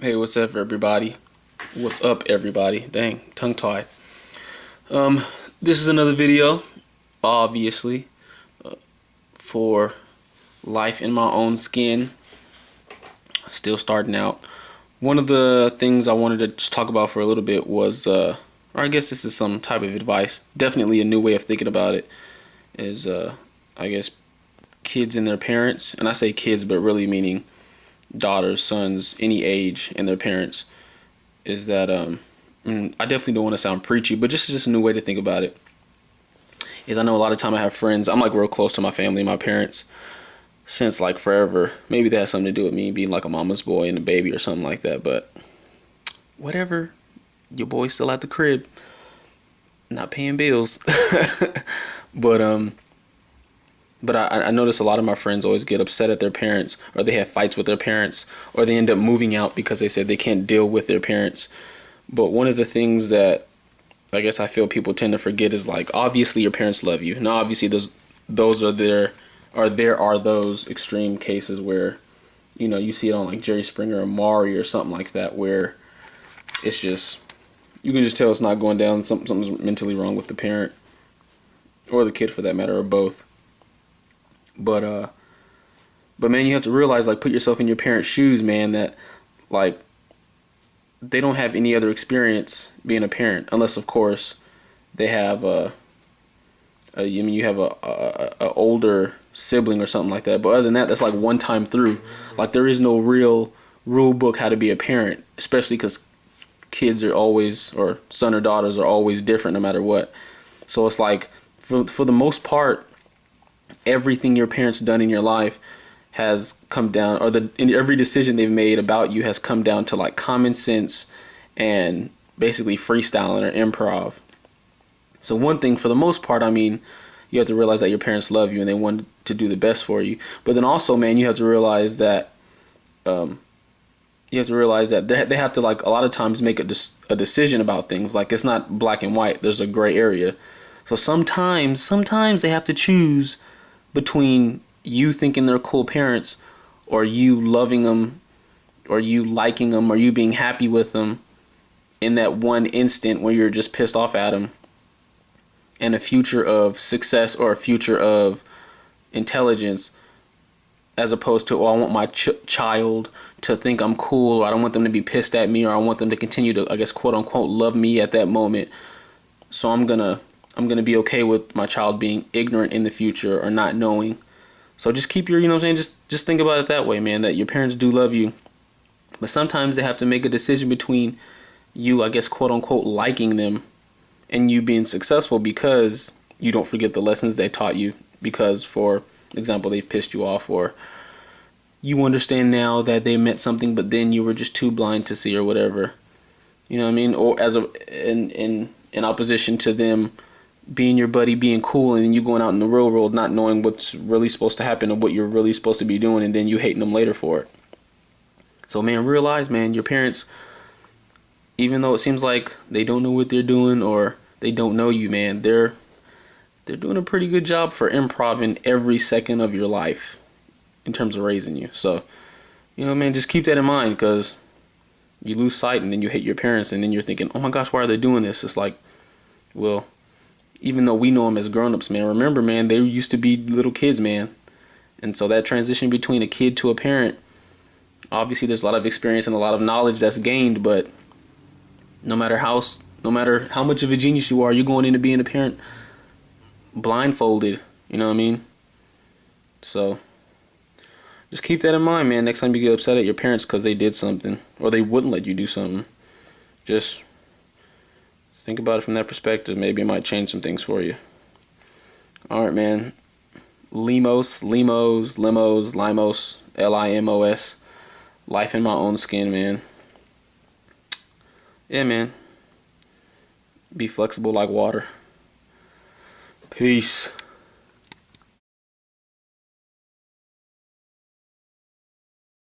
Hey, what's up, everybody? What's up, everybody? Dang, tongue-tied. This is another video, obviously, for Life in My Own Skin. Still starting out. One of the things I wanted to just talk about for a little bit was, or I guess this is some type of advice, definitely a new way of thinking about it, is, I guess, kids and their parents. And I say kids, but really meaning daughters, sons, any age, and their parents. Is that I definitely don't want to sound preachy, but just a new way to think about it. Is I know a lot of time I have friends. I'm like real close to my family, my parents, since like forever. Maybe that has something to do with me being like a mama's boy and a baby or something like that. But whatever, your boy's still at the crib, not paying bills. but I notice a lot of my friends always get upset at their parents, or they have fights with their parents, or they end up moving out because they said they can't deal with their parents. But one of the things that I guess I feel people tend to forget is, like, obviously your parents love you. Now, obviously there are those extreme cases where, you see it on like Jerry Springer or Maury or something like that, where it's just, you can just tell it's not going down. Something's mentally wrong with the parent, or the kid for that matter, or both. But man, you have to realize, like, put yourself in your parents' shoes, man, that, like, they don't have any other experience being a parent, unless, of course, they have you have a older sibling or something like that. But other than that, that's like one time through. Like, there is no real rule book how to be a parent, especially because kids are always, or son or daughters are always different no matter what. So it's like, for the most part, everything your parents done in your life has come down, or in every decision they've made about you has come down to like common sense and basically freestyling or improv. So one thing, for the most part, I mean, you have to realize that your parents love you and they want to do the best for you. But then also, man, you have to realize that they have to, like, a lot of times make a decision about things. Like, it's not black and white. There's a gray area. So sometimes they have to choose between you thinking they're cool parents, or you loving them, or you liking them, or you being happy with them in that one instant where you're just pissed off at them, and a future of success or a future of intelligence, as opposed to, oh, I want my child to think I'm cool, or I don't want them to be pissed at me, or I want them to continue to, I guess, quote unquote, love me at that moment. So I'm gonna be okay with my child being ignorant in the future, or not knowing. So just keep your, just think about it that way, man, that your parents do love you. But sometimes they have to make a decision between you, I guess, quote unquote, liking them and you being successful, because you don't forget the lessons they taught you, because, for example, they've pissed you off, or you understand now that they meant something, but then you were just too blind to see, or whatever. You know what I mean? Or in opposition to them being your buddy, being cool, and then you going out in the real world not knowing what's really supposed to happen or what you're really supposed to be doing, and then you hating them later for it. So, man, realize, man, your parents, even though it seems like they don't know what they're doing, or they don't know you, man, they're doing a pretty good job for improv every second of your life in terms of raising you. So, man, just keep that in mind, because you lose sight and then you hate your parents, and then you're thinking, oh my gosh, why are they doing this? It's like, well, even though we know them as grown-ups, man, remember, man, they used to be little kids, man. And so that transition between a kid to a parent, obviously there's a lot of experience and a lot of knowledge that's gained, but no matter how much of a genius you are, you're going into being a parent blindfolded, you know what I mean? So just keep that in mind, man. Next time you get upset at your parents because they did something, or they wouldn't let you do something, just think about it from that perspective. Maybe it might change some things for you. Alright, man. Limos, Limos. Life in my own skin, man. Yeah, man. Be flexible like water. Peace.